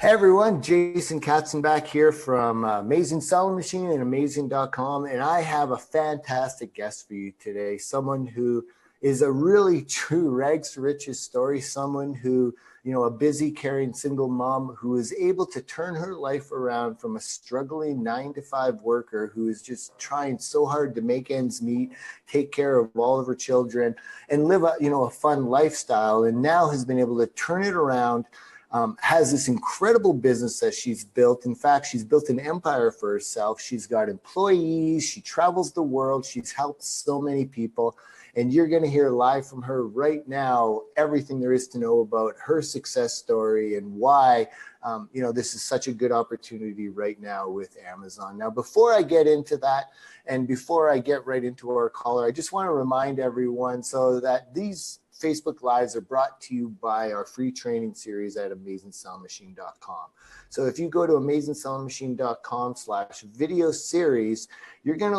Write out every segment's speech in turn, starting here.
Hey everyone, Jason Katzenbach here from Amazing Selling Machine and Amazing.com, and I have a fantastic guest for you today. Someone who is a really true rags to riches story. Someone who, a busy, caring single mom who is able to turn her life around from a struggling 9-to-5 worker who is just trying so hard to make ends meet, take care of all of her children, and live a fun lifestyle. And now has been able to turn it around. Has this incredible business that she's built. In fact, she's built an empire for herself. She's got employees. She travels the world. She's helped so many people. And you're going to hear live from her right now everything there is to know about her success story and why this is such a good opportunity right now with Amazon. Now, before I get into that and before I get right into our caller, I just want to remind everyone so that these Facebook Lives are brought to you by our free training series at Amazing.com. So if you go to Amazing.com/video series, you're going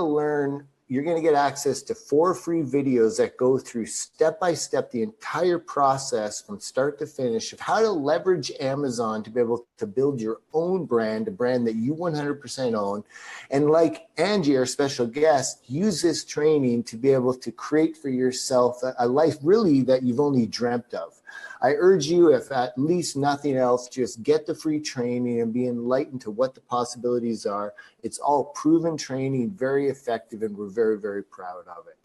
to get access to 4 free videos that go through step-by-step the entire process from start to finish of how to leverage Amazon to be able to build your own brand, a brand that you 100% own. And like Angie, our special guest, use this training to be able to create for yourself a life really that you've only dreamt of. I urge you, if at least nothing else, just get the free training and be enlightened to what the possibilities are. It's all proven training, very effective, and we're very, very proud of it.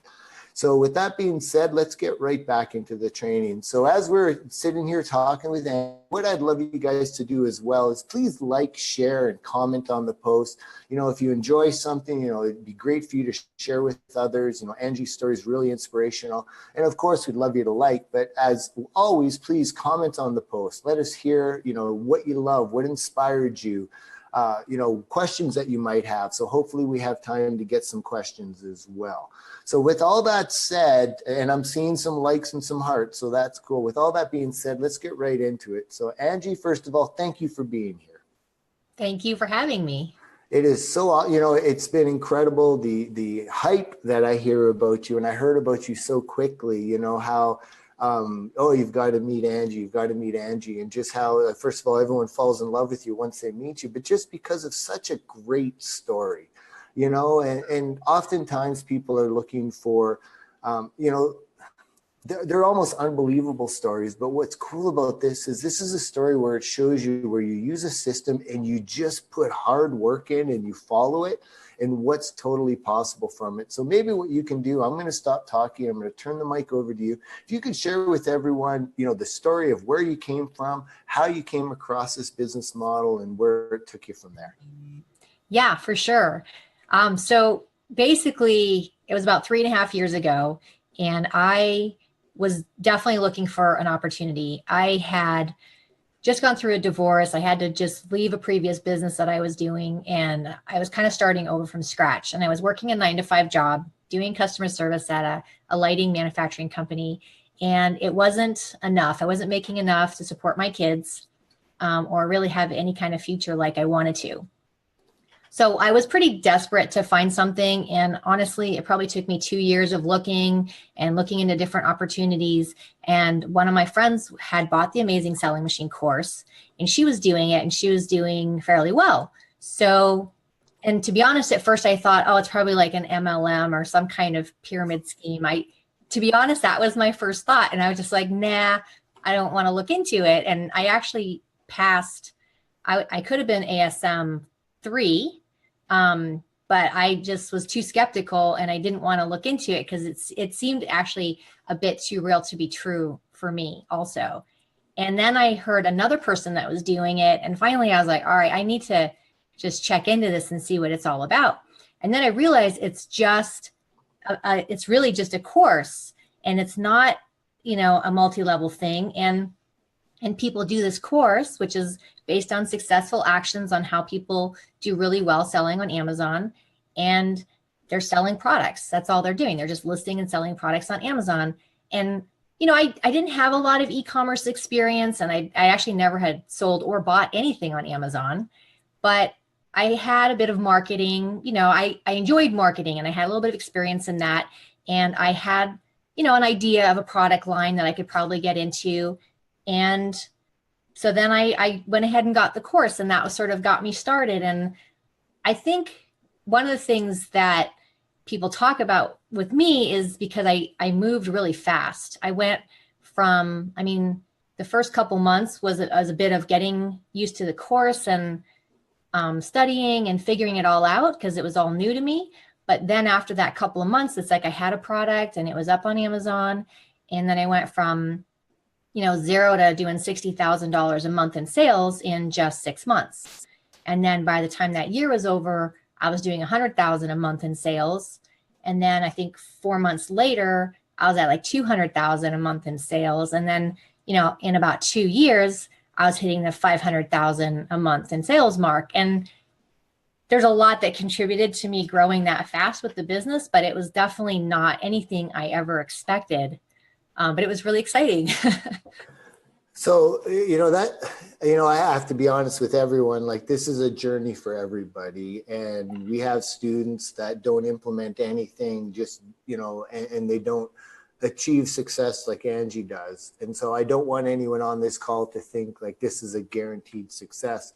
So with that being said, let's get right back into the training. So as we're sitting here talking with Anne, what I'd love you guys to do as well is please like, share, and comment on the post. If you enjoy something, it'd be great for you to share with others. Angie's story is really inspirational. And of course, we'd love you to like, but as always, please comment on the post. Let us hear, what you love, what inspired you, questions that you might have. So hopefully we have time to get some questions as well. So with all that said, and I'm seeing some likes and some hearts, so that's cool. With all that being said, let's get right into it. So Angie, first of all, thank you for being here. Thank you for having me. It is so, it's been incredible, the hype that I hear about you, and I heard about you so quickly, how you've got to meet Angie, and just how, first of all, everyone falls in love with you once they meet you, but just because of such a great story, and oftentimes people are looking for, they're almost unbelievable stories, but what's cool about this is a story where it shows you where you use a system and you just put hard work in and you follow it, and what's totally possible from it. So maybe what you can do, I'm going to stop talking. I'm going to turn the mic over to you. If you could share with everyone, the story of where you came from, how you came across this business model, and where it took you from there. Yeah, for sure. So basically, it was about 3.5 years ago, and I was definitely looking for an opportunity. I had just gone through a divorce. I had to just leave a previous business that I was doing, and I was kind of starting over from scratch. And I was working a 9-to-5 job, doing customer service at a lighting manufacturing company, and it wasn't enough. I wasn't making enough to support my kids or really have any kind of future like I wanted to. So I was pretty desperate to find something. And honestly, it probably took me 2 years of looking into different opportunities. And one of my friends had bought the Amazing Selling Machine course, and she was doing it, and she was doing fairly well. So, and to be honest, at first I thought, oh, it's probably like an MLM or some kind of pyramid scheme. To be honest, that was my first thought. And I was just like, nah, I don't want to look into it. And I actually passed, I could have been ASM 3, but I just was too skeptical, and I didn't want to look into it because it seemed actually a bit too real to be true for me also. And then I heard another person that was doing it, and finally I was like, all right, I need to just check into this and see what it's all about. And then I realized it's really just a course, and it's not, a multi-level thing. And people do this course, which is based on successful actions on how people do really well selling on Amazon, and they're selling products. That's all they're doing. They're just listing and selling products on Amazon. And, I didn't have a lot of e-commerce experience, and I actually never had sold or bought anything on Amazon, but I had a bit of marketing. I enjoyed marketing, and I had a little bit of experience in that. And I had, an idea of a product line that I could probably get into. And So then I went ahead and got the course, and that was sort of got me started. And I think one of the things that people talk about with me is because I moved really fast. I went from, I mean, the first couple months was a bit of getting used to the course and studying and figuring it all out because it was all new to me. But then after that couple of months, it's like I had a product and it was up on Amazon. And then I went from, zero to doing $60,000 a month in sales in just 6 months. And then by the time that year was over, I was doing 100,000 a month in sales. And then I think 4 months later, I was at like 200,000 a month in sales. And then, in about 2 years, I was hitting the 500,000 a month in sales mark. And there's a lot that contributed to me growing that fast with the business, but it was definitely not anything I ever expected. But it was really exciting. So, I have to be honest with everyone, like this is a journey for everybody. And we have students that don't implement anything, just, and they don't achieve success like Angie does. And so I don't want anyone on this call to think like this is a guaranteed success.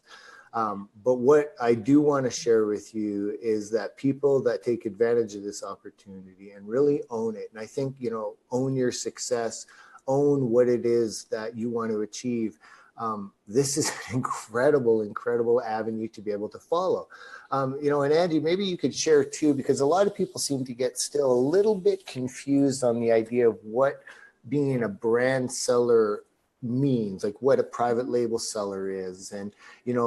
But what I do want to share with you is that people that take advantage of this opportunity and really own it. And I think, own your success, own what it is that you want to achieve. This is an incredible avenue to be able to follow. And Andy, maybe you could share too, because a lot of people seem to get still a little bit confused on the idea of what being a brand seller means, like what a private label seller is, and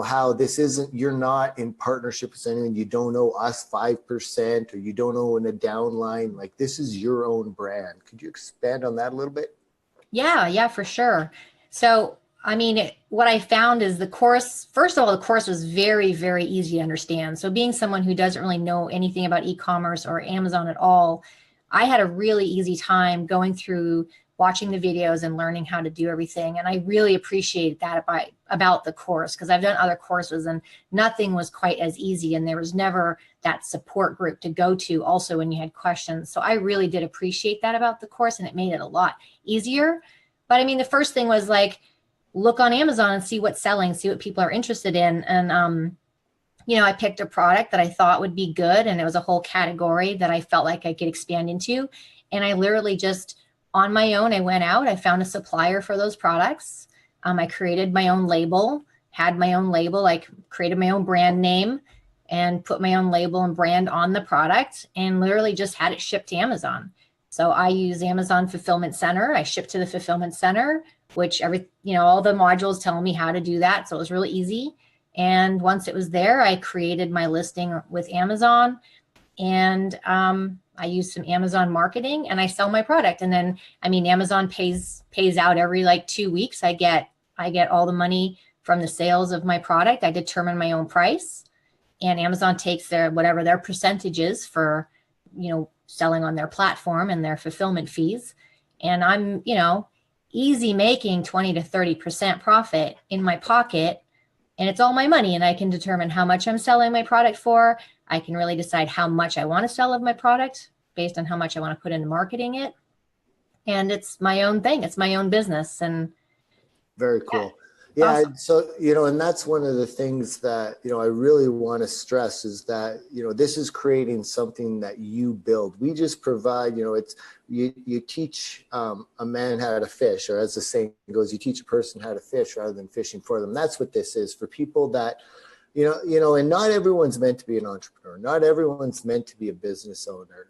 how this isn't, you're not in partnership with anyone, you don't owe us 5% or you don't owe in a downline, like this is your own brand. Could you expand on that a little bit? Yeah, for sure. So what I found is the course, first of all, the course was very, very easy to understand. So being someone who doesn't really know anything about e-commerce or Amazon at all, I had a really easy time going through watching the videos and learning how to do everything. And I really appreciate that about the course, because I've done other courses and nothing was quite as easy. And there was never that support group to go to also when you had questions. So I really did appreciate that about the course, and it made it a lot easier. But the first thing was like, look on Amazon and see what's selling, see what people are interested in. And, I picked a product that I thought would be good. And it was a whole category that I felt like I could expand into. And I literally just, on my own, I went out, I found a supplier for those products. I created my own label, had my own label, like created my own brand name and put my own label and brand on the product and literally just had it shipped to Amazon. So I use Amazon Fulfillment Center. I ship to the Fulfillment Center, which all the modules tell me how to do that. So it was really easy. And once it was there, I created my listing with Amazon, and I use some Amazon marketing and I sell my product. And then, Amazon pays out every like 2 weeks. I get all the money from the sales of my product. I determine my own price, and Amazon takes whatever their percentage is for, selling on their platform and their fulfillment fees. And I'm, easy making 20 to 30% profit in my pocket, and it's all my money. And I can determine how much I'm selling my product for. I can really decide how much I want to sell of my product based on how much I want to put into marketing it. And it's my own thing. It's my own business. And very cool. Yeah. Awesome. So, and that's one of the things that, I really want to stress is that, this is creating something that you build. We just provide, it's, you teach a man how to fish, or as the saying goes, you teach a person how to fish rather than fishing for them. That's what this is for people that, and not everyone's meant to be an entrepreneur. Not everyone's meant to be a business owner.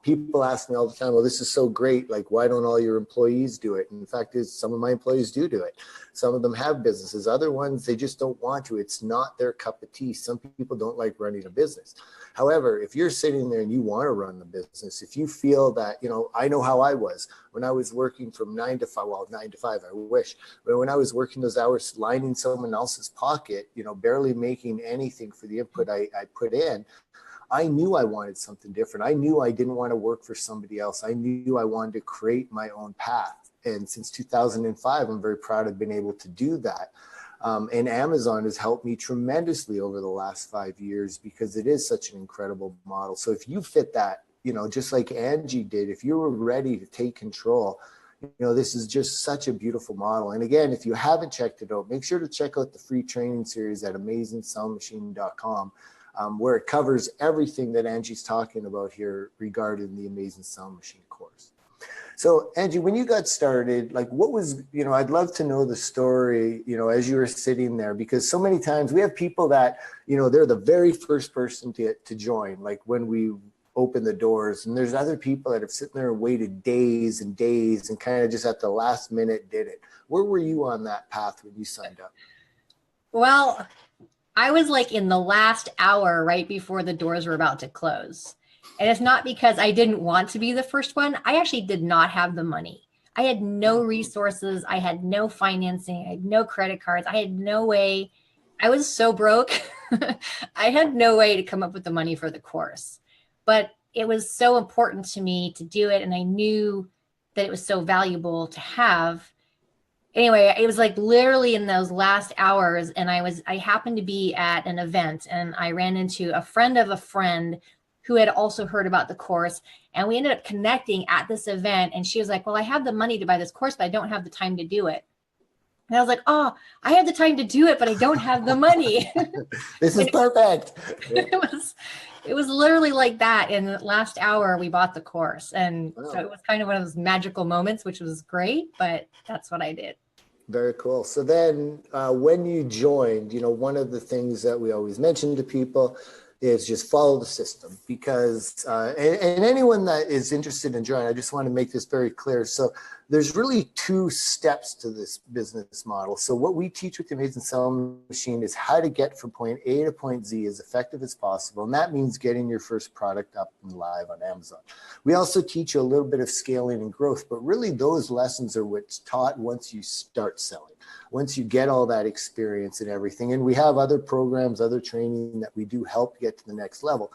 People ask me all the time, well, this is so great. Like, why don't all your employees do it? And the fact is, some of my employees do it. Some of them have businesses. Other ones, they just don't want to. It's not their cup of tea. Some people don't like running a business. However, if you're sitting there and you want to run the business, if you feel that, I know how I was when I was working from 9 to 5, well, 9 to 5, I wish, but when I was working those hours, lining someone else's pocket, barely making anything for the input I put in, I knew I wanted something different. I knew I didn't want to work for somebody else. I knew I wanted to create my own path. And since 2005, I'm very proud of being able to do that. And Amazon has helped me tremendously over the last 5 years because it is such an incredible model. So if you fit that, just like Angie did, if you were ready to take control, This is just such a beautiful model. And again, if you haven't checked it out, make sure to check out the free training series at Amazing.com, where it covers everything that Angie's talking about here regarding the Amazing Sound Machine course. So Angie, when you got started, like what was, I'd love to know the story, as you were sitting there, because so many times we have people that, they're the very first person to join, like when we open the doors, and there's other people that have sitting there and waited days and days and kind of just at the last minute did it. Where were you on that path when you signed up? Well, I was like in the last hour right before the doors were about to close. And it's not because I didn't want to be the first one. I actually did not have the money. I had no resources. I had no financing. I had no credit cards. I had no way. I was so broke. I had no way to come up with the money for the course. But it was so important to me to do it. And I knew that it was so valuable to have. Anyway, it was like literally in those last hours. And I happened to be at an event and I ran into a friend of a friend who had also heard about the course. And we ended up connecting at this event. And she was like, well, I have the money to buy this course, but I don't have the time to do it. And I was like, oh, I have the time to do it, but I don't have the money. This is perfect. It was literally like that. In the last hour, we bought the course. And so it was kind of one of those magical moments, which was great, but that's what I did. Very cool. So then when you joined, one of the things that we always mention to people is just follow the system, because and anyone that is interested in joining, I just want to make this very clear. So there's really two steps to this business model. So what we teach with the Amazing Sound Machine is how to get from point A to point Z as effective as possible. And that means getting your first product up and live on Amazon. We also teach you a little bit of scaling and growth, but really those lessons are what's taught once you start selling. Once you get all that experience and everything. And we have other programs, other training that we do help get to the next level.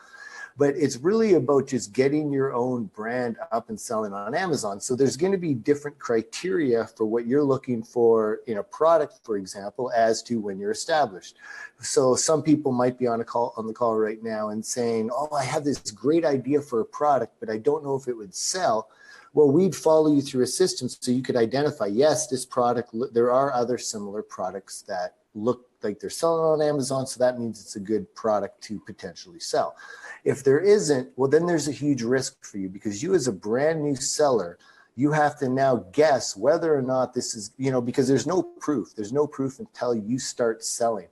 But it's really about just getting your own brand up and selling on Amazon. So there's going to be different criteria for what you're looking for in a product, for example, as to when you're established. So some people might be on the call right now and saying, oh, I have this great idea for a product, but I don't know if it would sell. Well, we'd follow you through a system so you could identify, yes, this product, there are other similar products that look like they're selling on Amazon, so that means it's a good product to potentially sell. If there isn't, well, then there's a huge risk for you, because you as a brand new seller, you have to now guess whether or not this is, because there's no proof. There's no proof until you start selling.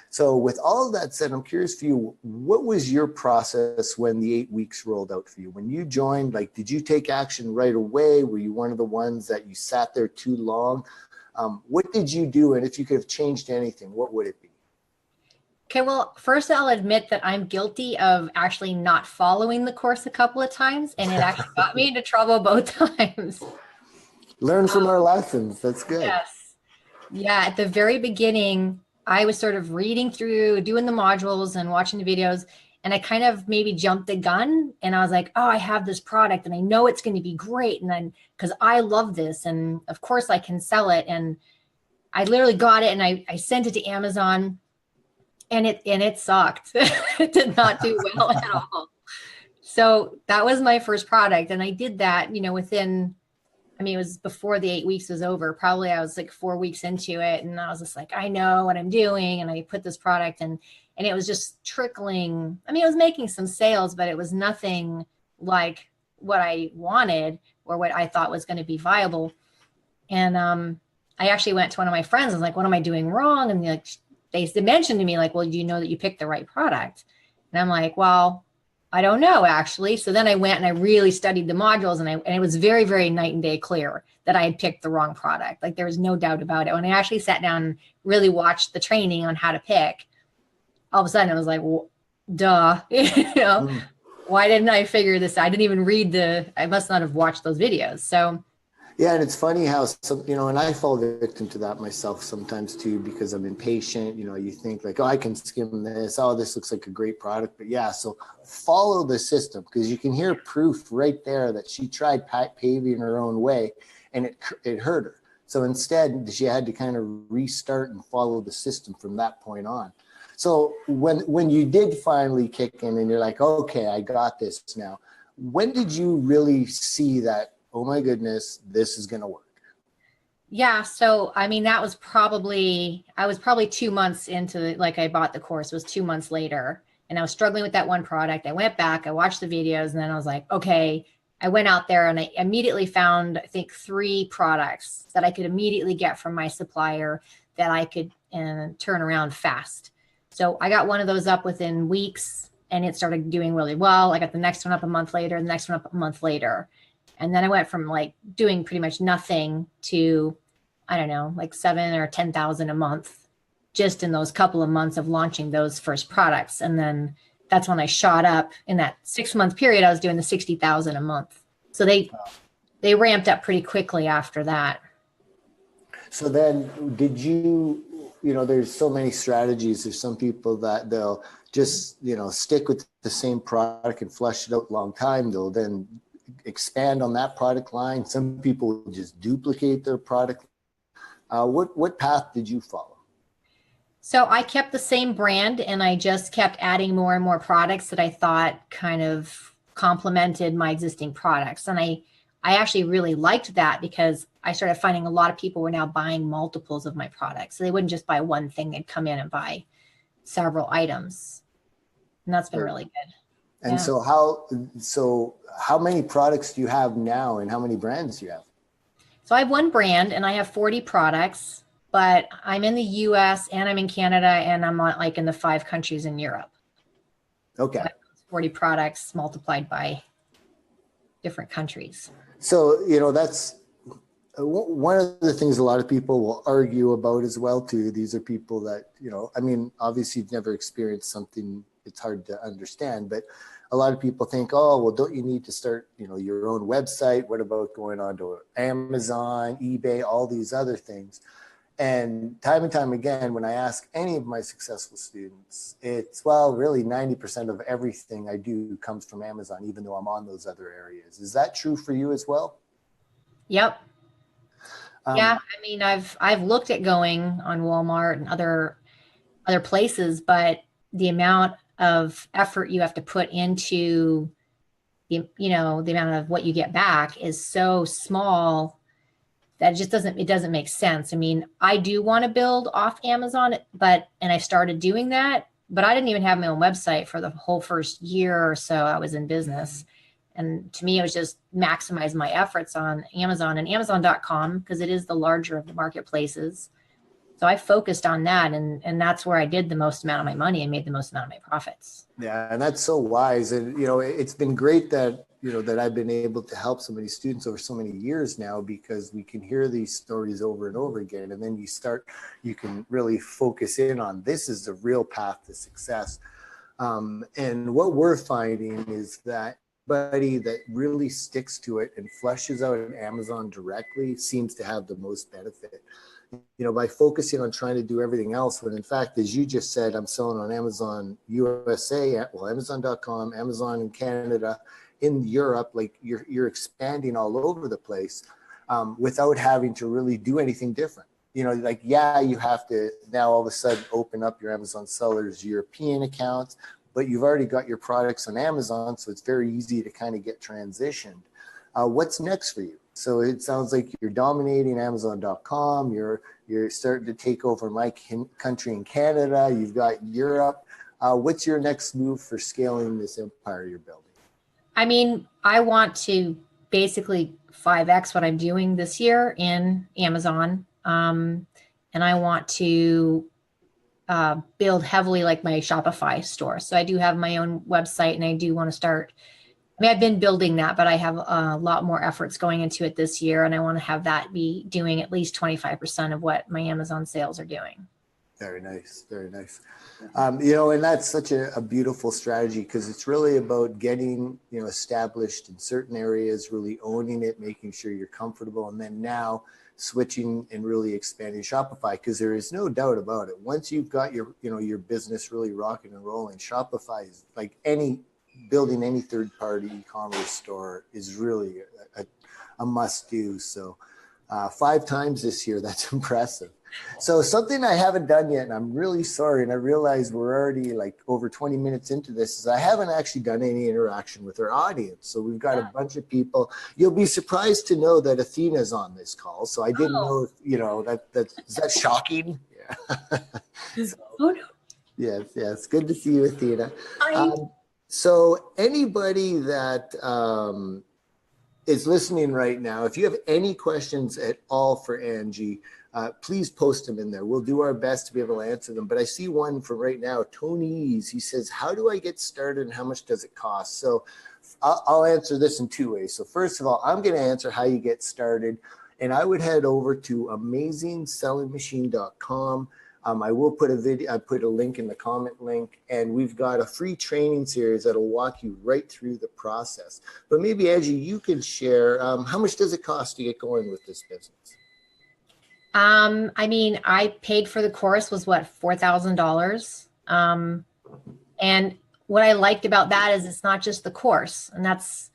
So with all of that said, I'm curious for you, what was your process when the 8 weeks rolled out for you? When you joined, like, did you take action right away? Were you one of the ones that you sat there too long? What did you do? And if you could have changed anything, what would it be? Okay, well, first I'll admit that I'm guilty of actually not following the course a couple of times, and it actually got me into trouble both times. Learn from our lessons. That's good. Yes. Yeah, at the very beginning, I was sort of reading through, doing the modules and watching the videos, and I kind of maybe jumped the gun, and I was like, oh, I have this product and I know it's going to be great. And then, because I love this, and of course I can sell it. And I literally got it and I sent it to Amazon, and it sucked. It did not do well at all. So that was my first product. And I did that, within, it was before the 8 weeks was over. Probably I was like 4 weeks into it. And I was just like, I know what I'm doing. And I put this product and it was just trickling. It was making some sales, but it was nothing like what I wanted or what I thought was going to be viable. And I actually went to one of my friends. I was like, what am I doing wrong? And they mentioned to me, like, well, do you know that you picked the right product? And I'm like, well, I don't know, actually. So then I went and I really studied the modules, and it was very, very night and day clear that I had picked the wrong product. Like, there was no doubt about it. When I actually sat down and really watched the training on how to pick, all of a sudden I was like, well, duh, why didn't I figure this out? I didn't even I must not have watched those videos. So yeah, and it's funny how and I fall victim to that myself sometimes too, because I'm impatient. You think like, oh, I can skim this. Oh, this looks like a great product. But yeah, so follow the system, because you can hear proof right there that she tried paving her own way, and it hurt her. So instead, she had to kind of restart and follow the system from that point on. So when you did finally kick in and you're like, okay, I got this now, when did you really see that, oh my goodness, this is going to work? Yeah. So, I mean, that was probably, I was probably 2 months into like I bought the course, it was 2 months later. And I was struggling with that one product. I went back, I watched the videos, and then I was like, okay, I went out there and I immediately found, I think, 3 products that I could immediately get from my supplier that I could turn around fast. So I got one of those up within weeks and it started doing really well. I got the next one up a month later, the next one up a month later. And then I went from like doing pretty much nothing to, I don't know, like 7 or 10,000 a month just in those couple of months of launching those first products. And then that's when I shot up in that 6 month period. I was doing the 60,000 a month. So they ramped up pretty quickly after that. So then did you, there's so many strategies. There's some people that they'll just, stick with the same product and flush it out a long time. They'll then expand on that product line. Some people will just duplicate their product. What path did you follow? So I kept the same brand and I just kept adding more and more products that I thought kind of complemented my existing products. And I actually really liked that because I started finding a lot of people were now buying multiples of my products. So they wouldn't just buy one thing, they'd come in and buy several items. And that's been really good. And Yeah. so how many products do you have now and how many brands do you have? So I have one brand and I have 40 products, but I'm in the US and I'm in Canada and I'm like in the 5 countries in Europe. Okay. So 40 products multiplied by different countries. So, that's one of the things a lot of people will argue about as well too. These are people that, obviously you've never experienced something, it's hard to understand, but a lot of people think, oh, well, don't you need to start, your own website? What about going on to Amazon, eBay, all these other things? And time again, when I ask any of my successful students, it's, well, really 90% of everything I do comes from Amazon, even though I'm on those other areas. Is that true for you as well? Yep. Yeah, I mean, I've looked at going on Walmart and other places, but the amount of effort you have to put into the amount of what you get back is so small that it doesn't make sense. I mean, I do want to build off Amazon, and I started doing that, but I didn't even have my own website for the whole first year or so I was in business. And to me, it was just maximize my efforts on Amazon and Amazon.com because it is the larger of the marketplaces. So I focused on that, and that's where I did the most amount of my money and made the most amount of my profits. Yeah, and that's so wise. And, it's been great that, that I've been able to help so many students over so many years now, because we can hear these stories over and over again. And then you can really focus in on this is the real path to success. And what we're finding is that anybody that really sticks to it and flushes out on Amazon directly seems to have the most benefit. By focusing on trying to do everything else, when in fact, as you just said, I'm selling on Amazon USA, well, Amazon.com, Amazon in Canada, in Europe, like you're expanding all over the place without having to really do anything different. You have to now all of a sudden open up your Amazon sellers European accounts, but you've already got your products on Amazon, so it's very easy to kind of get transitioned. What's next for you? So it sounds like you're dominating Amazon.com. You're starting to take over my country in Canada. You've got Europe. What's your next move for scaling this empire you're building? I mean, I want to basically 5x what I'm doing this year in Amazon. And I want to build heavily like my Shopify store. So I do have my own website and I do want to start. I mean, I've been building that, but I have a lot more efforts going into it this year. And I want to have that be doing at least 25% of what my Amazon sales are doing. Very nice. Very nice. And that's such a beautiful strategy because it's really about getting, established in certain areas, really owning it, making sure you're comfortable. And then now switching and really expanding Shopify, because there is no doubt about it. Once you've got your business really rocking and rolling, Shopify is like building any third-party e-commerce store is really a must-do. So 5 times this year, that's impressive. So something I haven't done yet, and I'm really sorry, and I realize we're already like over 20 minutes into this, is I haven't actually done any interaction with our audience. So we've got a bunch of people. You'll be surprised to know that Athena's on this call. So I didn't know if, is that shocking? Yeah. So, Oh no. yes. Good to see you, Athena. Hi. So anybody that is listening right now, if you have any questions at all for Angie, please post them in there. We'll do our best to be able to answer them. But I see one for right now, Tony's. He says, how do I get started and how much does it cost? So I'll answer this in two ways. So first of all, I'm going to answer how you get started. And I would head over to Amazing.com. I will put a video, I put a link in the comment link, and we've got a free training series that'll walk you right through the process. But maybe Angie, you can share, how much does it cost to get going with this business? I mean, I paid for the course was what, $4,000. And what I liked about that is it's not just the course. And that's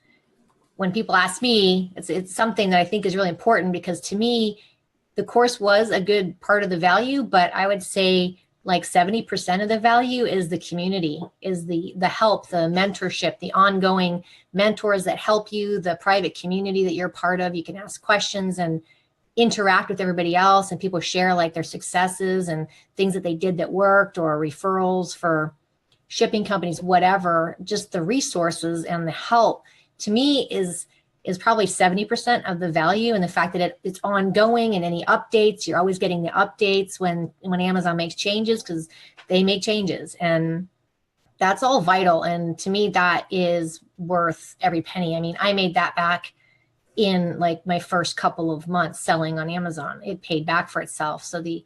when people ask me, it's something that I think is really important, because to me, the course was a good part of the value, but I would say like 70% of the value is the community, is the help, the mentorship, the ongoing mentors that help you, the private community that you're part of. You can ask questions and interact with everybody else, and people share like their successes and things that they did that worked, or referrals for shipping companies, whatever. Just the resources and the help to me is probably 70% of the value, and the fact that it's ongoing, and any updates, you're always getting the updates when Amazon makes changes, because they make changes, and that's all vital. And to me, that is worth every penny. I mean, I made that back in like my first couple of months selling on Amazon. It paid back for itself. So the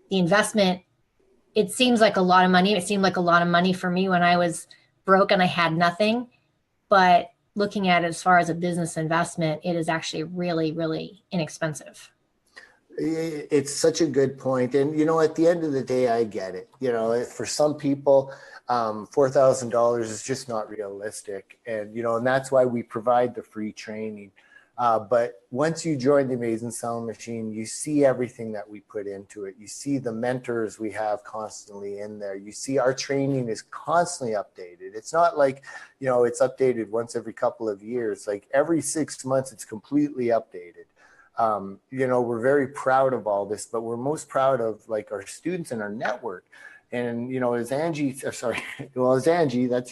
investment, it seems like a lot of money. It seemed like a lot of money for me when I was broke and I had nothing. But looking at it as far as a business investment, it is actually really, really inexpensive. It's such a good point. And, at the end of the day, I get it. For some people, $4,000 is just not realistic. And, and that's why we provide the free training. But once you join the Amazing Selling Machine, you see everything that we put into it. You see the mentors we have constantly in there. You see our training is constantly updated. It's not like, it's updated once every couple of years. Like every 6 months, it's completely updated. We're very proud of all this, but we're most proud of like our students and our network. And, as Angie, that's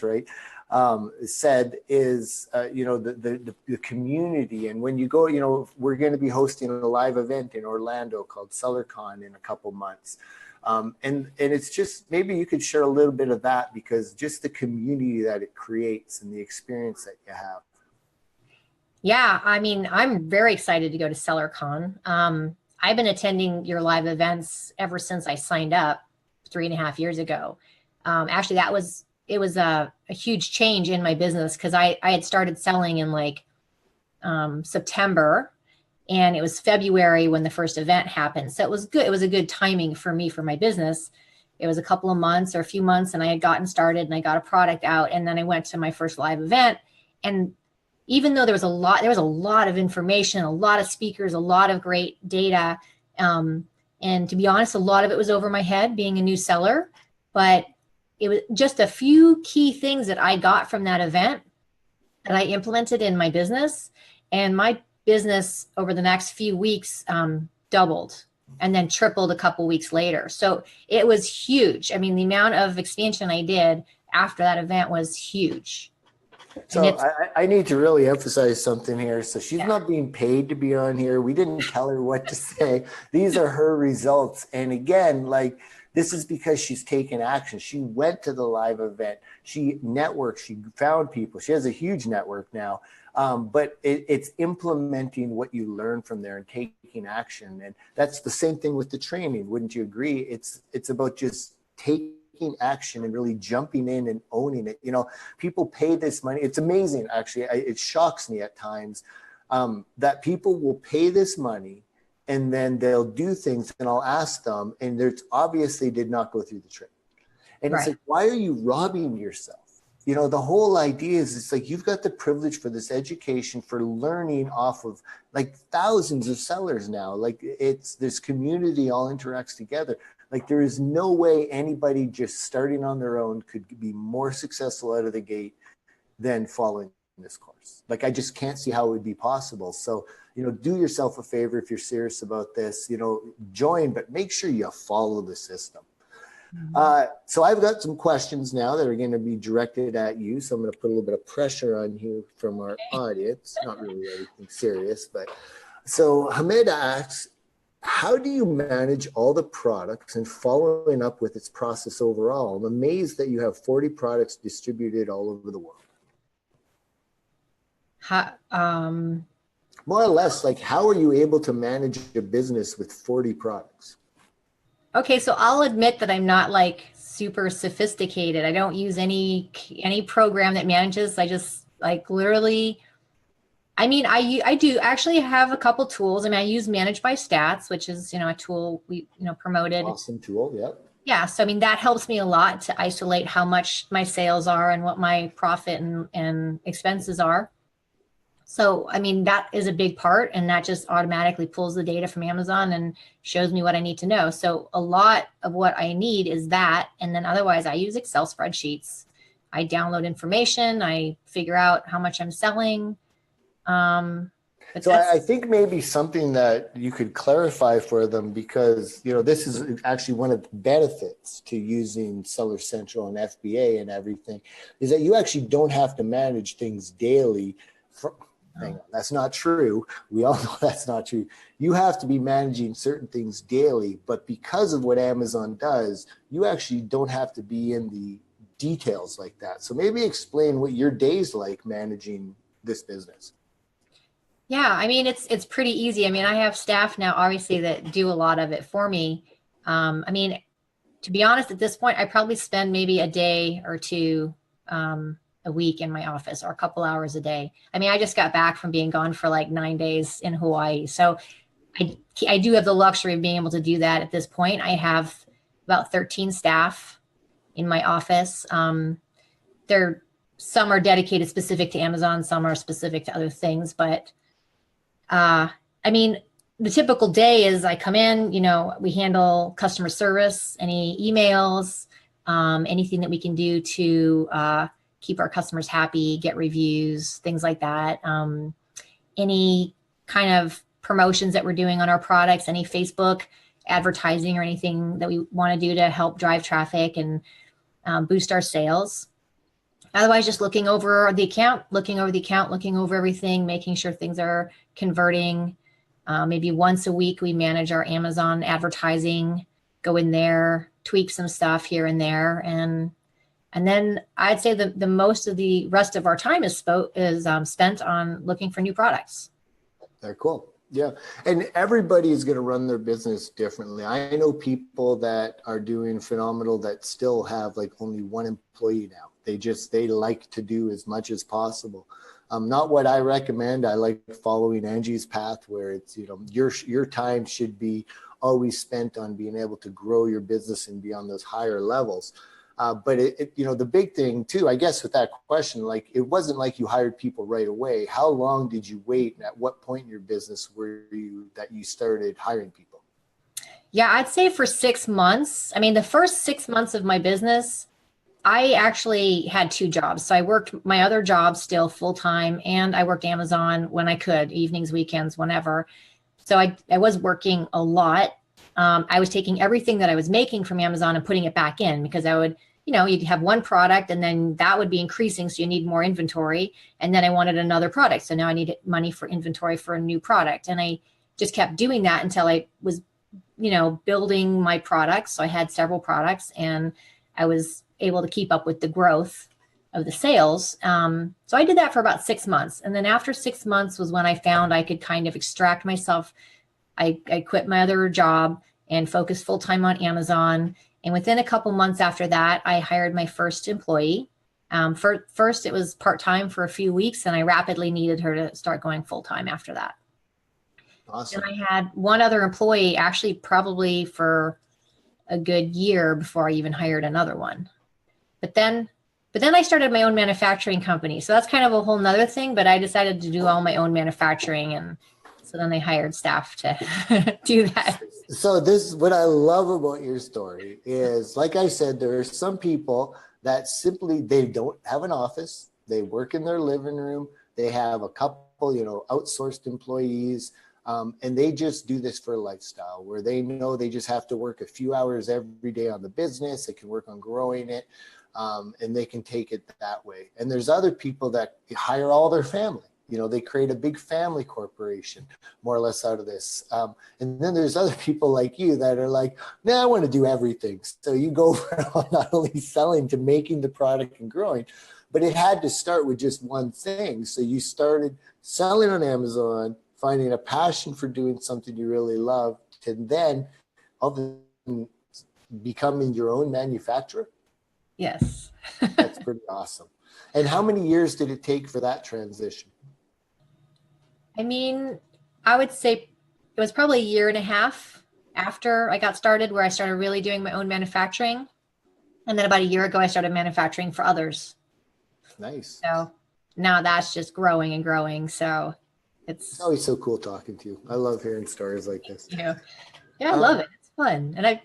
right. Said is, the community. And when you go, we're going to be hosting a live event in Orlando called SellerCon in a couple months. And it's just, maybe you could share a little bit of that, because just the community that it creates and the experience that you have. Yeah, I mean, I'm very excited to go to SellerCon. I've been attending your live events ever since I signed up 3.5 years ago. Actually, it was a huge change in my business, because I had started selling in like September, and it was February when the first event happened. So it was good. It was a good timing for me, for my business. It was a couple of months or a few months, and I had gotten started and I got a product out, and then I went to my first live event. And even though there was a lot of information, a lot of speakers, a lot of great data. And to be honest, a lot of it was over my head being a new seller, but it was just a few key things that I got from that event that I implemented in my business, and my business over the next few weeks doubled and then tripled a couple weeks later. So it was huge. I mean, the amount of expansion I did after that event was huge. So I need to really emphasize something here. So she's not being paid to be on here. We didn't tell her what to say. These are her results. And again, like, this is because she's taken action. She went to the live event. She networked. She found people. She has a huge network now. But it's implementing what you learn from there and taking action. And that's the same thing with the training. Wouldn't you agree? It's about just taking action and really jumping in and owning it. People pay this money. It's amazing, actually. It shocks me at times that people will pay this money, and then they'll do things, and I'll ask them, and there's obviously did not go through the training. And It's like, why are you robbing yourself? you know, the whole idea is it's like you've got the privilege for this education, for learning off of like thousands of sellers now. Like it's this community all interacts together. Like there is no way anybody just starting on their own could be more successful out of the gate than following this course. Like I just can't see how it would be possible. So, you know, do yourself a favor if you're serious about this, you know, join, but make sure you follow the system. So I've got some questions now that are going to be directed at you. So I'm going to put a little bit of pressure on you from our audience. Not really anything serious, but so Hamid asks, how do you manage all the products and following up with its process overall? I'm amazed that you have 40 products distributed all over the world. More or less, like how are you able to manage a business with 40 products? Okay, so I'll admit that I'm not like super sophisticated. I don't use any program that manages. I just like literally, I mean, I do actually have a couple tools. I mean, I use Managed by Stats, which is, you know, a tool we, you know, promoted. Awesome tool, yep. Yeah, so I mean, that helps me a lot to isolate how much my sales are and what my profit and expenses are. So, I mean, that is a big part, and that just automatically pulls the data from Amazon and shows me what I need to know. So a lot of what I need is that. And then otherwise I use Excel spreadsheets. I download information. I figure out how much I'm selling. So I think maybe something that you could clarify for them, because, you know, this is actually one of the benefits to using Seller Central and FBA and everything, is that you actually don't have to manage things daily. Hang on, that's not true. We all know that's not true. You have to be managing certain things daily, but because of what Amazon does, you actually don't have to be in the details like that. So maybe explain what your day's like managing this business. Yeah, I mean, it's pretty easy. I mean, I have staff now, obviously, that do a lot of it for me. I mean, to be honest, at this point, I probably spend maybe a day or two a week in my office, or a couple hours a day. I mean, I just got back from being gone for like 9 days in Hawaii. So I do have the luxury of being able to do that at this point. I have about 13 staff in my office. Some are dedicated specific to Amazon, some are specific to other things. But I mean, the typical day is I come in, you know, we handle customer service, any emails, anything that we can do to keep our customers happy, get reviews, things like that. Any kind of promotions that we're doing on our products, any Facebook advertising or anything that we want to do to help drive traffic and boost our sales. Otherwise, just looking over the account, looking over everything, making sure things are converting. Maybe once a week, we manage our Amazon advertising, go in there, tweak some stuff here and there. And then I'd say the most of the rest of our time is spent on looking for new products. Very cool. Yeah. And everybody is going to run their business differently. I know people that are doing phenomenal that still have like only one employee now. They like to do as much as possible. Not what I recommend. I like following Angie's path, where it's, you know, your time should be always spent on being able to grow your business and be on those higher levels. But you know, the big thing too, I guess, with that question, like, it wasn't like you hired people right away. How long did you wait? And at what point in your business that you started hiring people? Yeah, I'd say for 6 months. I mean, the first 6 months of my business, I actually had 2 jobs. So I worked my other job still full time, and I worked Amazon when I could, evenings, weekends, whenever. So I was working a lot. I was taking everything that I was making from Amazon and putting it back in, because I would, you know, you'd have one product and then that would be increasing. So you need more inventory. And then I wanted another product. So now I needed money for inventory for a new product. And I just kept doing that until I was, you know, building my products. So I had several products and I was able to keep up with the growth of the sales. So I did that for about 6 months. And then after 6 months was when I found I could kind of extract myself. I quit my other job and focused full-time on Amazon. And within a couple months after that, I hired my first employee. First, it was part-time for a few weeks, and I rapidly needed her to start going full-time after that. Awesome. And I had one other employee, actually probably for a good year before I even hired another one. But then But then I started my own manufacturing company. So that's kind of a whole nother thing, but I decided to do all my own manufacturing. And so then they hired staff to do that. So this, what I love about your story is, like I said, there are some people that simply, they don't have an office. They work in their living room. They have a couple, outsourced employees. And they just do this for a lifestyle where they know they just have to work a few hours every day on the business. They can work on growing it, and they can take it that way. And there's other people that hire all their family. They create a big family corporation, more or less, out of this. And then there's other people like you that are like, nah, I want to do everything. So you go from not only selling to making the product and growing, but it had to start with just one thing. So you started selling on Amazon, finding a passion for doing something you really love, to then all of a sudden becoming your own manufacturer. Yes. That's pretty awesome. And how many years did it take for that transition? I mean, I would say it was probably a year and a half after I got started where I started really doing my own manufacturing. And then about a year ago, I started manufacturing for others. Nice. So now that's just growing and growing. So it's always so cool talking to you. I love hearing stories like this. Yeah, I love it. It's fun. And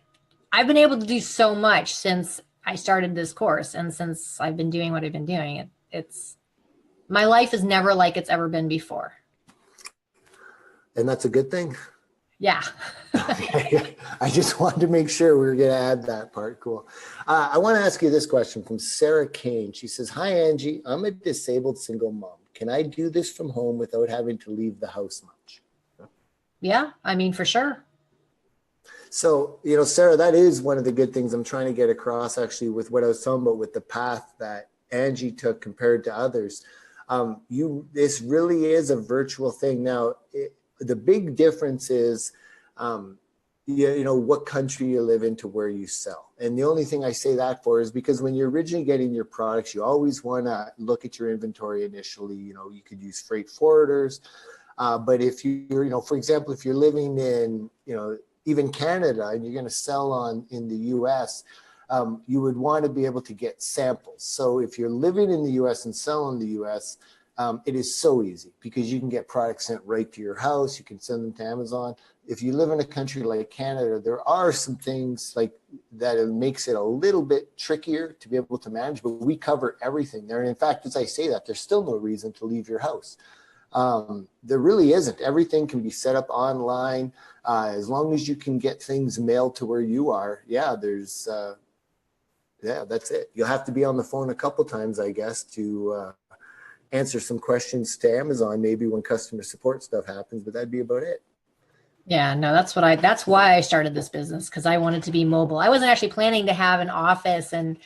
I've been able to do so much since I started this course. And since I've been doing what I've been doing, it's my life is never like it's ever been before. And that's a good thing? Yeah. Okay. I just wanted to make sure we were going to add that part. Cool. I want to ask you this question from Sarah Kane. She says, hi, Angie. I'm a disabled single mom. Can I do this from home without having to leave the house much? Yeah, I mean, for sure. So, Sarah, that is one of the good things I'm trying to get across, actually, with what I was talking about with the path that Angie took compared to others. This really is a virtual thing. Now, the big difference is, what country you live in to where you sell. And the only thing I say that for is because when you're originally getting your products, you always want to look at your inventory initially. You could use freight forwarders. But if you're, for example, if you're living in, even Canada and you're going to sell in the US, you would want to be able to get samples. So if you're living in the US and sell in the US, it is so easy because you can get products sent right to your house. You can send them to Amazon. If you live in a country like Canada, there are some things like that. It makes it a little bit trickier to be able to manage, but we cover everything there. And in fact, as I say that, there's still no reason to leave your house. There really isn't. Everything can be set up online. As long as you can get things mailed to where you are. Yeah, that's it. You'll have to be on the phone a couple times, I guess, to answer some questions to Amazon, maybe when customer support stuff happens, but that'd be about it. Yeah, no, that's why I started this business, because I wanted to be mobile. I wasn't actually planning to have an office and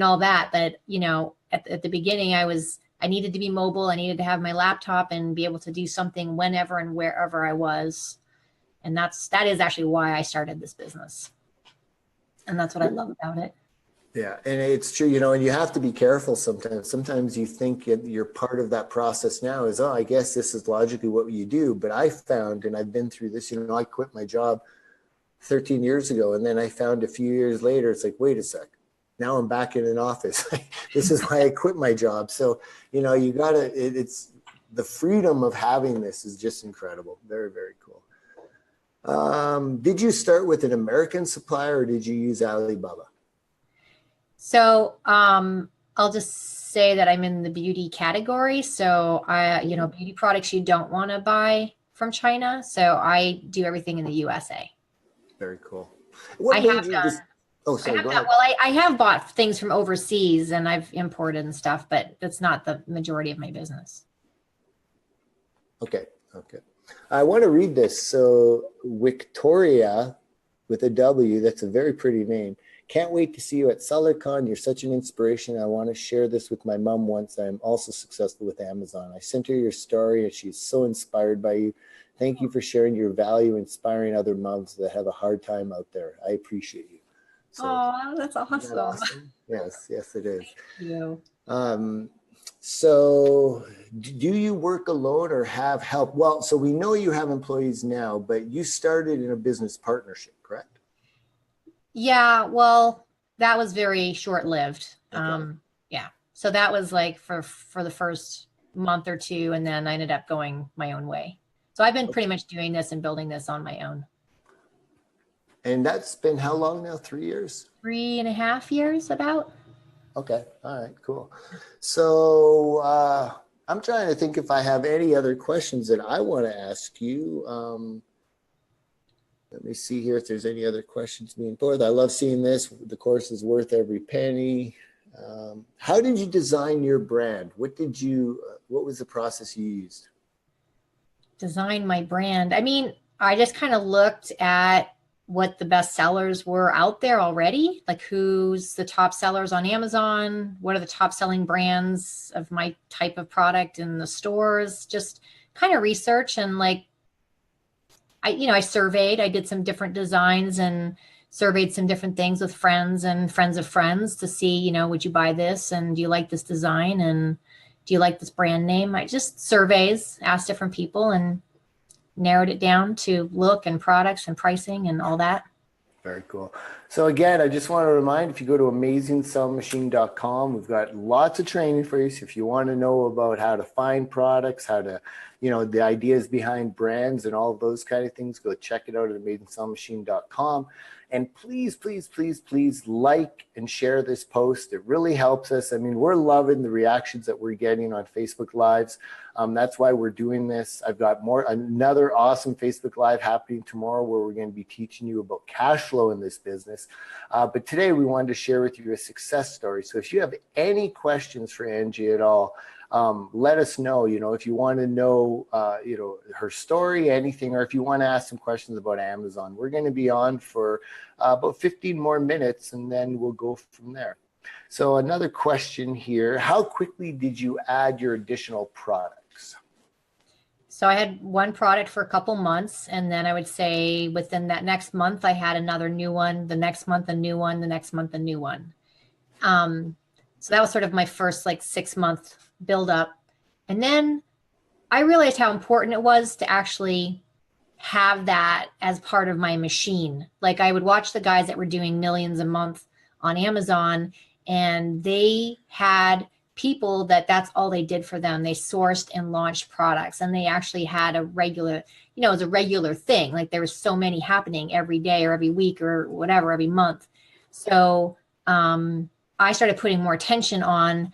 all that, but at the beginning I needed to be mobile. I needed to have my laptop and be able to do something whenever and wherever I was. And that is actually why I started this business. And that's what I love about it. Yeah, and it's true, and you have to be careful sometimes. Sometimes you think you're part of that process now is, I guess this is logically what you do. But I found, and I've been through this, I quit my job 13 years ago. And then I found a few years later, it's like, wait a sec, now I'm back in an office. This is why I quit my job. So, you gotta, it's the freedom of having this is just incredible. Very, very cool. Did you start with an American supplier or did you use Alibaba? So I'll just say that I'm in the beauty category. So beauty products you don't want to buy from China. So I do everything in the USA. Very cool. Well, I have bought things from overseas and I've imported and stuff, but that's not the majority of my business. Okay. I want to read this. So Victoria with a W, that's a very pretty name. Can't wait to see you at SellerCon. You're such an inspiration. I want to share this with my mom once I'm also successful with Amazon. I sent her your story and she's so inspired by you. Thank you for sharing your value, inspiring other moms that have a hard time out there. I appreciate you. Oh, that's awesome. Isn't that awesome? Yes, it is. Thank you. So do you work alone or have help? Well, so we know you have employees now, but you started in a business partnership, correct? Yeah, well, that was very short-lived. Okay. Yeah. So that was like for the first month or two, and then I ended up going my own way. So I've been pretty much doing this and building this on my own. And that's been how long now? 3 years? 3.5 years about. Okay. All right, cool. So I'm trying to think if I have any other questions that I want to ask you. Let me see here if there's any other questions being forth. I love seeing this. The course is worth every penny. How did you design your brand? What was the process you used? Design my brand. I mean, I just kind of looked at what the best sellers were out there already, like who's the top sellers on Amazon, what are the top selling brands of my type of product in the stores, just kind of research. And like I surveyed, I did some different designs and surveyed some different things with friends and friends of friends to see, would you buy this, and do you like this design, and do you like this brand name? I just surveys, asked different people, and narrowed it down to look and products and pricing and all that. Very cool. So again, I just want to remind, if you go to Amazing.com, we've got lots of training for you. So if you want to know about how to find products, how to, the ideas behind brands and all of those kind of things, go check it out at Amazing.com. And please, please, please, please like and share this post. It really helps us. I mean, we're loving the reactions that we're getting on Facebook Lives. That's why we're doing this. I've got another awesome Facebook Live happening tomorrow where we're going to be teaching you about cash flow in this business. But today we wanted to share with you a success story. So if you have any questions for Angie at all, let us know. If you want to know, her story, anything, or if you want to ask some questions about Amazon, we're going to be on for about 15 more minutes, and then we'll go from there. So another question here: how quickly did you add your additional products? So I had one product for a couple months, and then I would say within that next month, I had another new one, the next month, a new one, the next month, a new one. So that was sort of my first 6-month build up. And then I realized how important it was to actually have that as part of my machine. Like I would watch the guys that were doing millions a month on Amazon, and they had people that's all they did for them. They sourced and launched products, and they actually had a regular, it was a regular thing. Like there was so many happening every day or every week or whatever, every month. So I started putting more attention on,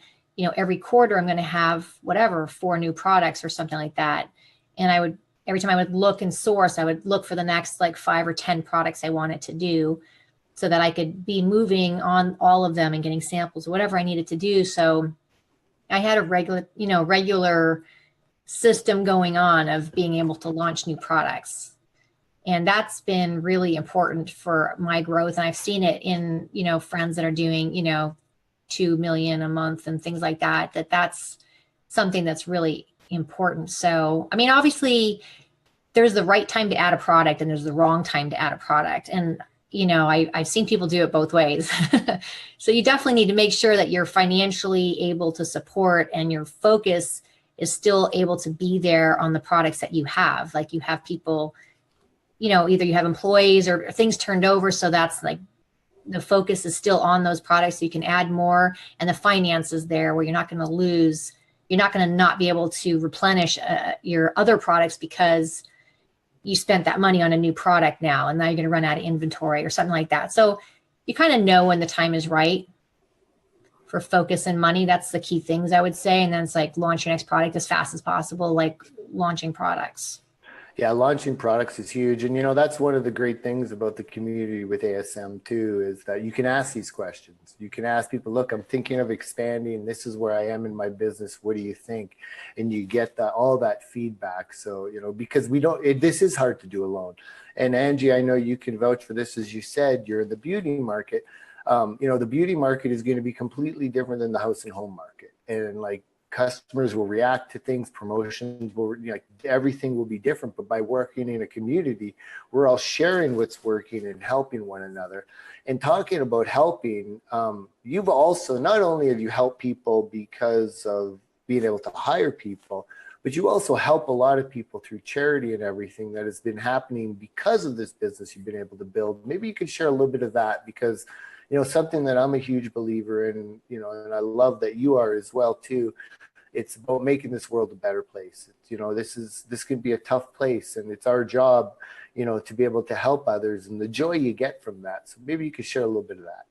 every quarter I'm going to have 4 new products or something like that. And every time I would look and source, I would look for the next 5 or 10 products I wanted to do, so that I could be moving on all of them and getting samples or whatever I needed to do. So I had a regular system going on of being able to launch new products. And that's been really important for my growth. And I've seen it in, friends that are doing, 2 million a month and things like that, that's something that's really important. So, I mean, obviously there's the right time to add a product and there's the wrong time to add a product. And, I've seen people do it both ways. So you definitely need to make sure that you're financially able to support and your focus is still able to be there on the products that you have. Like you have people, either you have employees or things turned over. So that's the focus is still on those products, so you can add more, and the finances there where you're not going to lose, you're not going to not be able to replenish your other products because you spent that money on a new product now, and now you're going to run out of inventory or something like that. So you kind of know when the time is right for focus and money. That's the key things I would say. And then it's launch your next product as fast as possible, like launching products. Yeah, launching products is huge. And, that's one of the great things about the community with ASM too, is that you can ask these questions. You can ask people, look, I'm thinking of expanding. This is where I am in my business. What do you think? And you get all that feedback. So, because this is hard to do alone. And Angie, I know you can vouch for this. As you said, you're in the beauty market. The beauty market is going to be completely different than the house and home market. And customers will react to things, promotions will, everything will be different. But by working in a community, we're all sharing what's working and helping one another. And talking about helping, you've also, not only have you helped people because of being able to hire people, but you also help a lot of people through charity and everything that has been happening because of this business you've been able to build. Maybe you could share a little bit of that, because something that I'm a huge believer in, and I love that you are as well too. It's about making this world a better place. This can be a tough place, and it's our job, to be able to help others and the joy you get from that. So maybe you could share a little bit of that.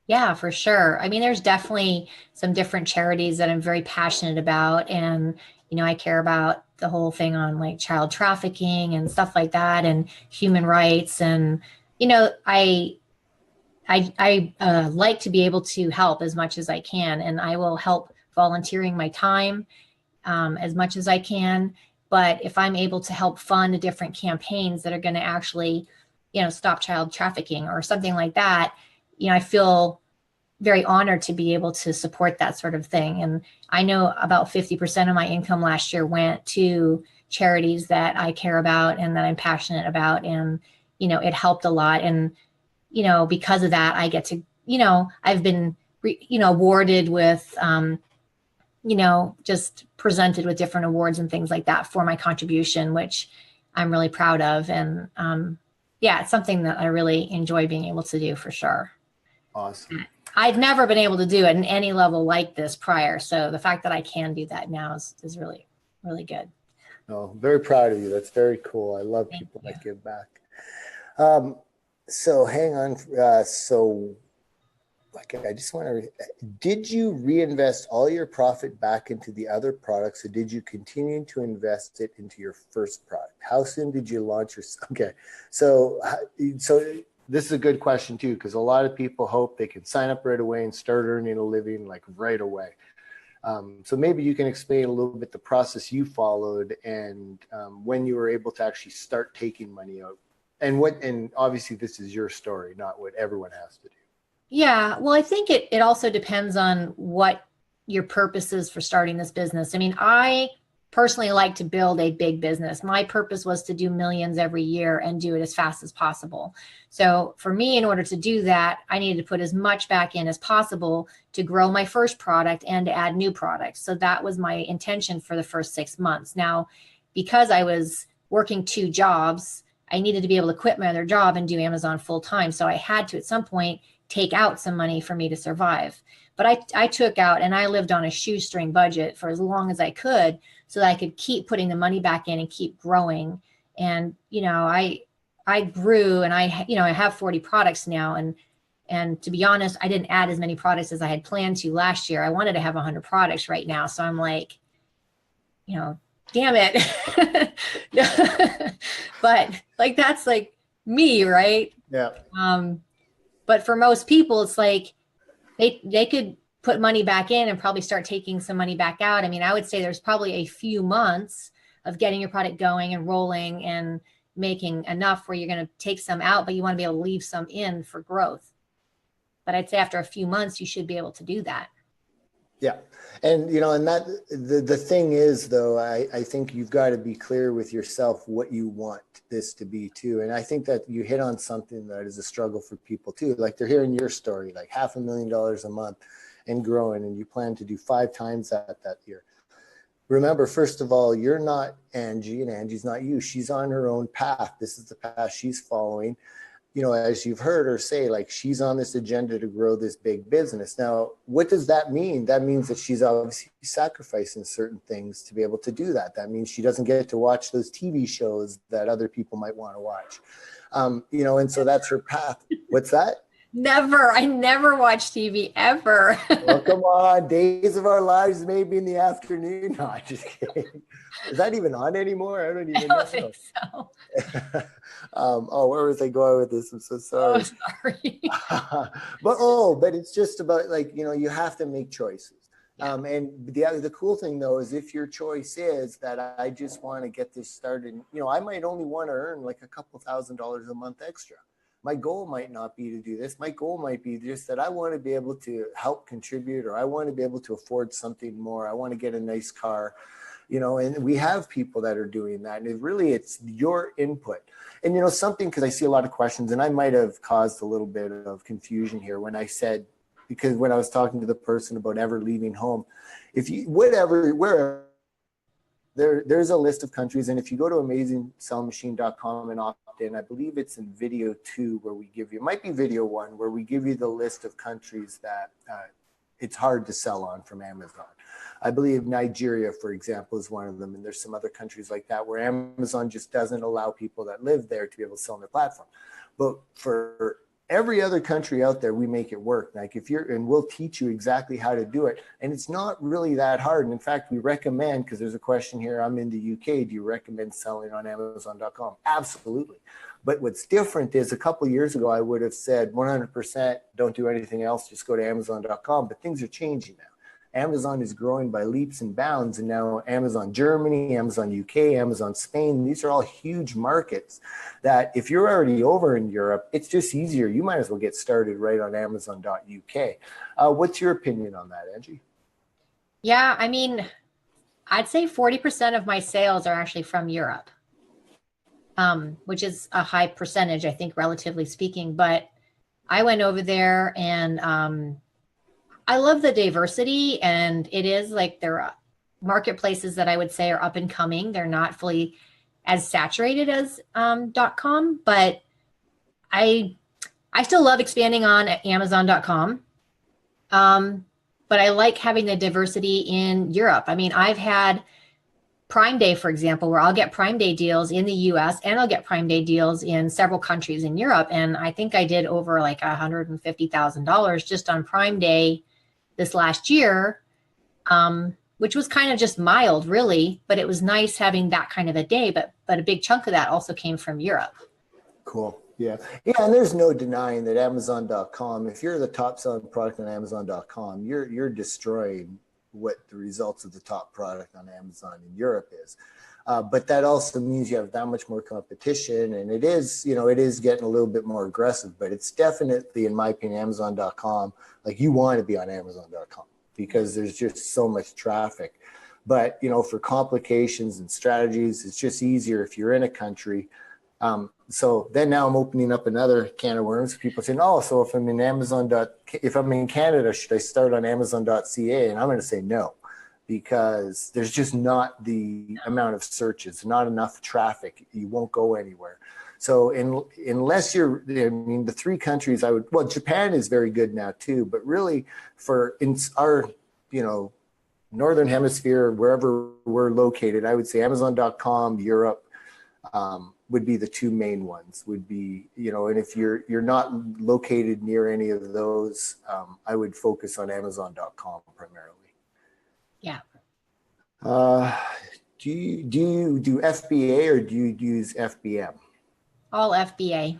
Yeah, for sure. I mean, there's definitely some different charities that I'm very passionate about. And, I care about the whole thing on like child trafficking and stuff like that and human rights. And, I like to be able to help as much as I can. And I will help volunteering my time as much as I can. But if I'm able to help fund different campaigns that are going to actually, stop child trafficking or something like that, I feel very honored to be able to support that sort of thing. And I know about 50% of my income last year went to charities that I care about and that I'm passionate about. And, it helped a lot. And, because of that, I get to, I've been, awarded with, just presented with different awards and things like that for my contribution, which I'm really proud of. And yeah, it's something that I really enjoy being able to do for sure. Awesome. I've never been able to do it in any level like this prior. So the fact that I can do that now is really, really good. Oh, very proud of you. That's very cool. I love people that give back. So hang on. I just want to, did you reinvest all your profit back into the other products, or did you continue to invest it into your first product? How soon did you launch your, okay. So this is a good question too, because a lot of people hope they can sign up right away and start earning a living like right away. So maybe you can explain a little bit the process you followed and when you were able to actually start taking money out, and obviously this is your story, not what everyone has to do. Yeah, well, I think it also depends on what your purpose is for starting this business. I mean, I personally like to build a big business. My purpose was to do millions every year and do it as fast as possible. So for me, in order to do that, I needed to put as much back in as possible to grow my first product and to add new products. So that was my intention for the first 6 months. Now, because I was working 2 jobs, I needed to be able to quit my other job and do Amazon full time. So I had to, at some point, take out some money for me to survive. But I took out, and I lived on a shoestring budget for as long as I could so that I could keep putting the money back in and keep growing. And, I grew, and I have 40 products now. And to be honest, I didn't add as many products as I had planned to last year. I wanted to have 100 products right now. So I'm like, damn it. But like, that's like me, right? Yeah. But for most people, it's like they could put money back in and probably start taking some money back out. I mean, I would say there's probably a few months of getting your product going and rolling and making enough where you're going to take some out, but you want to be able to leave some in for growth. But I'd say after a few months, you should be able to do that. Yeah. And, and that the thing is, though, I think you've got to be clear with yourself what you want this to be too. And I think that you hit on something that is a struggle for people too. Like they're hearing your story, like $500,000 a month and growing, and you plan to do 5 times that year. Remember, first of all, you're not Angie, and Angie's not you. She's on her own path. This is the path she's following. As you've heard her say, like she's on this agenda to grow this big business. Now, what does that mean? That means that she's obviously sacrificing certain things to be able to do that. That means she doesn't get to watch those TV shows that other people might want to watch. And so that's her path. What's that? Never. I never watch TV ever. Well, come on. Days of Our Lives, maybe in the afternoon. No, I'm just kidding. Is that even on anymore? I don't even know. I don't think so. Where was I going with this? I'm so sorry. Oh, sorry. but it's just about like, you have to make choices. Yeah. And the cool thing though, is if your choice is that I just want to get this started, I might only want to earn like a couple $1,000s a month extra. My goal might not be to do this. My goal might be just that I want to be able to help contribute, or I want to be able to afford something more. I want to get a nice car, and we have people that are doing that. And it's your input. And, something, because I see a lot of questions, and I might have caused a little bit of confusion here when I said, because when I was talking to the person about ever leaving home, wherever, there's a list of countries. And if you go to Amazing.com and dropped in. I believe it's in video 2 where we give you, it might be video 1, where we give you the list of countries that it's hard to sell on from Amazon. I believe Nigeria, for example, is one of them. And there's some other countries like that where Amazon just doesn't allow people that live there to be able to sell on their platform. But for every other country out there, we make it work. Like if you're, and we'll teach you exactly how to do it. And it's not really that hard. And in fact, we recommend, because there's a question here, I'm in the UK, do you recommend selling on Amazon.com? Absolutely. But what's different is a couple of years ago, I would have said 100% don't do anything else, just go to Amazon.com. But things are changing now. Amazon is growing by leaps and bounds, and now Amazon Germany, Amazon UK, Amazon Spain, these are all huge markets that if you're already over in Europe, it's just easier. You might as well get started right on Amazon.uk. What's your opinion on that, Angie? Yeah, I mean, I'd say 40% of my sales are actually from Europe, which is a high percentage, I think, relatively speaking. But I went over there and I love the diversity, and it is like there are marketplaces that I would say are up and coming. They're not fully as saturated as .com, but I still love expanding on Amazon.com. But I like having the diversity in Europe. I mean, I've had Prime Day, for example, where I'll get Prime Day deals in the US and I'll get Prime Day deals in several countries in Europe. And I think I did over like $150,000 just on Prime Day this last year, which was kind of just mild, really, but it was nice having that kind of a day. But a big chunk of that also came from Europe. Cool. Yeah. Yeah. And there's no denying that Amazon.com, if you're the top selling product on Amazon.com, you're destroying what the results of the top product on Amazon in Europe is. But that also means you have that much more competition, and it is, it is getting a little bit more aggressive, but it's definitely, in my opinion, Amazon.com, like you want to be on Amazon.com because there's just so much traffic. But, for complications and strategies, it's just easier if you're in a country. So then now I'm opening up another can of worms. People saying, oh, so if I'm in if I'm in Canada, should I start on Amazon.ca? And I'm going to say no, because there's just not the amount of searches, not enough traffic. You won't go anywhere. So unless you're, the 3 countries Japan is very good now too, but really in our, Northern Hemisphere, wherever we're located, I would say Amazon.com, Europe, would be the 2 main ones would be, and if you're not located near any of those, I would focus on Amazon.com primarily. Yeah. Do you do FBA or do you use FBM? All FBA.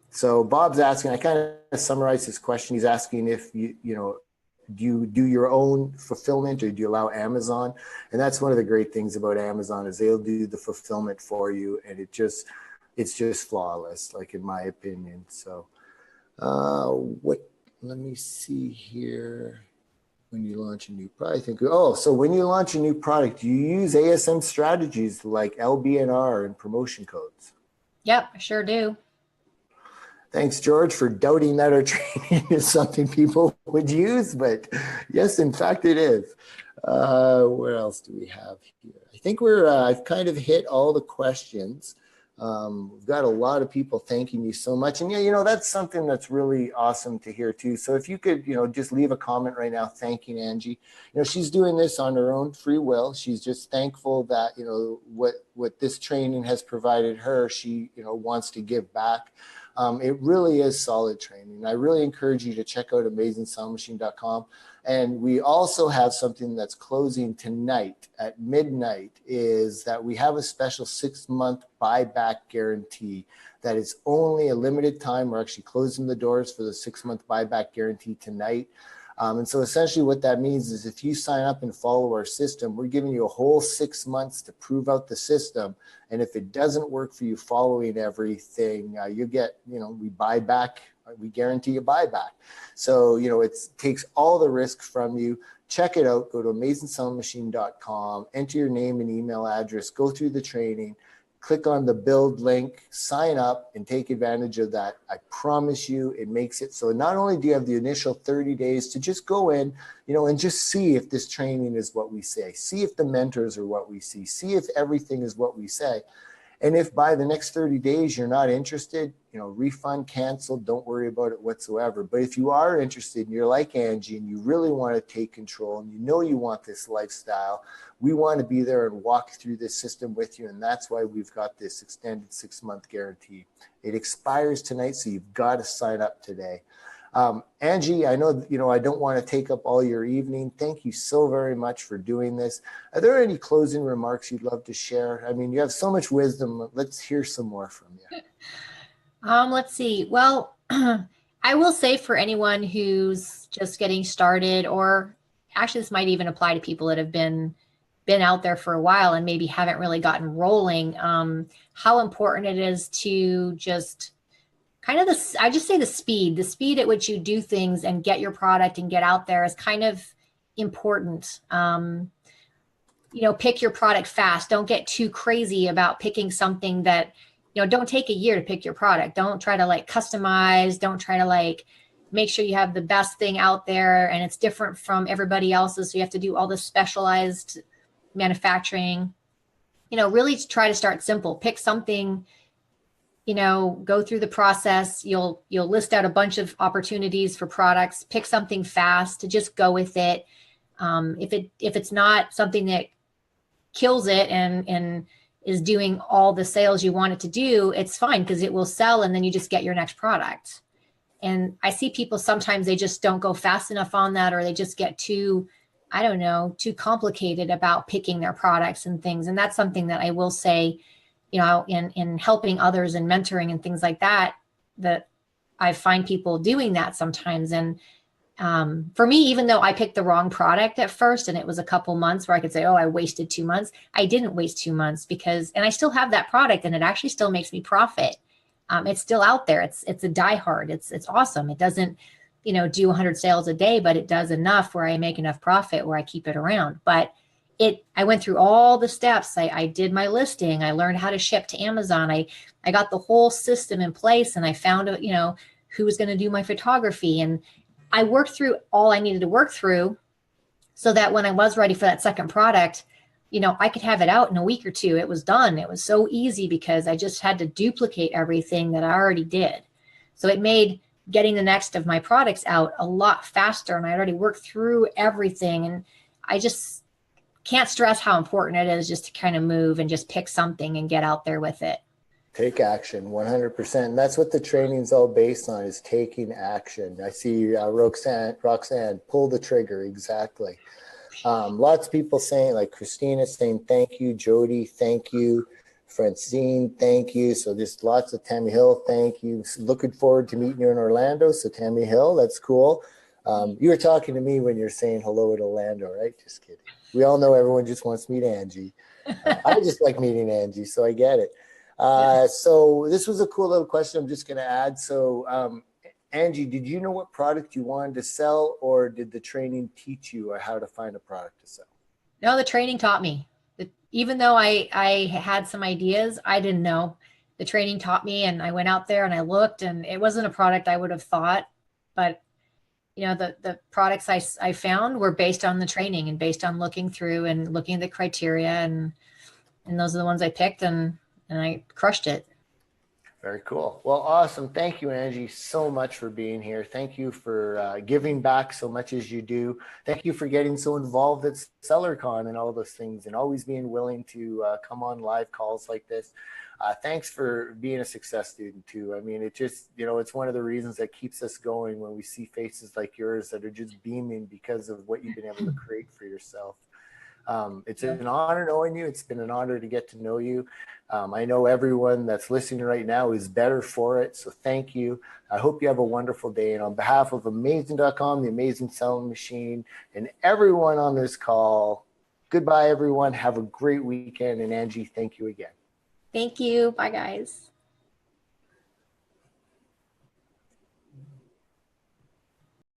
So Bob's asking, I kind of summarized his question. He's asking if do you do your own fulfillment or do you allow Amazon? And that's one of the great things about Amazon is they'll do the fulfillment for you, and it's just flawless, like in my opinion. So let me see here. When you launch a new product, so when you launch a new product, do you use ASM strategies like LBNR and promotion codes? Yep, I sure do. Thanks, George, for doubting that our training is something people would use, but yes, in fact, it is. Where else do we have here? I think I've kind of hit all the questions. We've got a lot of people thanking you so much. And yeah, that's something that's really awesome to hear too. So if you could, just leave a comment right now, thanking Angie. She's doing this on her own free will. She's just thankful that, what this training has provided her, she, wants to give back. It really is solid training. I really encourage you to check out Amazing.com. And we also have something that's closing tonight at midnight, is that we have a special 6-month buyback guarantee that is only a limited time. We're actually closing the doors for the 6-month buyback guarantee tonight. And so essentially what that means is if you sign up and follow our system, we're giving you a whole 6 months to prove out the system. And if it doesn't work for you following everything, you get, we buy back, we guarantee a buyback. So, it takes all the risk from you. Check it out. Go to AmazingSellingMachine.com, enter your name and email address, go through the training, click on the build link, sign up, and take advantage of that. I promise you, it makes it so not only do you have the initial 30 days to just go in, and just see if this training is what we say, see if the mentors are what we see if everything is what we say. And if by the next 30 days you're not interested, refund, cancel, don't worry about it whatsoever. But if you are interested and you're like Angie and you really want to take control and you want this lifestyle, we want to be there and walk through this system with you. And that's why we've got this extended 6-month guarantee. It expires tonight, so you've got to sign up today. Angie, I know, I don't want to take up all your evening. Thank you so very much for doing this. Are there any closing remarks you'd love to share? I mean, you have so much wisdom. Let's hear some more from you. Let's see. Well, I will say for anyone who's just getting started, or actually this might even apply to people that have been out there for a while and maybe haven't really gotten rolling, how important it is to just kind of I just say the speed at which you do things and get your product and get out there is kind of important. Pick your product fast. Don't get too crazy about picking something that, don't take a year to pick your product. Don't try to customize. Don't try to make sure you have the best thing out there and it's different from everybody else's. So you have to do all this specialized manufacturing. Really try to start simple. Pick something, go through the process. You'll list out a bunch of opportunities for products. Pick something fast to just go with it. If it's not something that kills it and is doing all the sales you want it to do, it's fine because it will sell and then you just get your next product. And I see people sometimes they just don't go fast enough on that, or they just get too complicated about picking their products and things. And that's something that I will say, in helping others and mentoring and things like that I find people doing that sometimes. And for me, even though I picked the wrong product at first and it was a couple months where I could say, oh, I wasted 2 months. I didn't waste 2 months and I still have that product and it actually still makes me profit. It's still out there. It's a diehard. It's awesome. It doesn't, do 100 sales a day, but it does enough where I make enough profit where I keep it around. But I went through all the steps. I did my listing. I learned how to ship to Amazon. I got the whole system in place and I found, who was going to do my photography. And I worked through all I needed to work through so that when I was ready for that second product, I could have it out in a week or two. It was done. It was so easy because I just had to duplicate everything that I already did. So it made getting the next of my products out a lot faster. And I already worked through everything. And I just can't stress how important it is just to kind of move and just pick something and get out there with it. Take action, 100%. And that's what the training's all based on, is taking action. I see Roxanne, pull the trigger. Exactly. Lots of people saying, like Christina saying, thank you. Jody, thank you. Francine, thank you. So just lots of Tammy Hill, thank you. Looking forward to meeting you in Orlando. So Tammy Hill, that's cool. You were talking to me when you're saying hello in Orlando, right? Just kidding. We all know everyone just wants to meet Angie. I just like meeting Angie, so I get it. So this was a cool little question I'm just going to add. So Angie, did you know what product you wanted to sell, or did the training teach you how to find a product to sell? No, the training taught me. Even though I had some ideas, I didn't know. The training taught me, and I went out there and I looked, and it wasn't a product I would have thought, but the products I found were based on the training and based on looking through and looking at the criteria, and those are the ones I picked, and I crushed it. Very cool. Well, awesome. Thank you, Angie, so much for being here. Thank you for giving back so much as you do. Thank you for getting so involved at SellerCon and all those things, and always being willing to come on live calls like this. Thanks for being a success student too. I mean, it just, it's one of the reasons that keeps us going when we see faces like yours that are just beaming because of what you've been able to create for yourself. It's an honor knowing you. It's been an honor to get to know you. I know everyone that's listening right now is better for it. So thank you. I hope you have a wonderful day. And on behalf of Amazing.com, the Amazing Selling Machine, and everyone on this call, goodbye, everyone. Have a great weekend. And Angie, thank you again. Thank you. Bye, guys.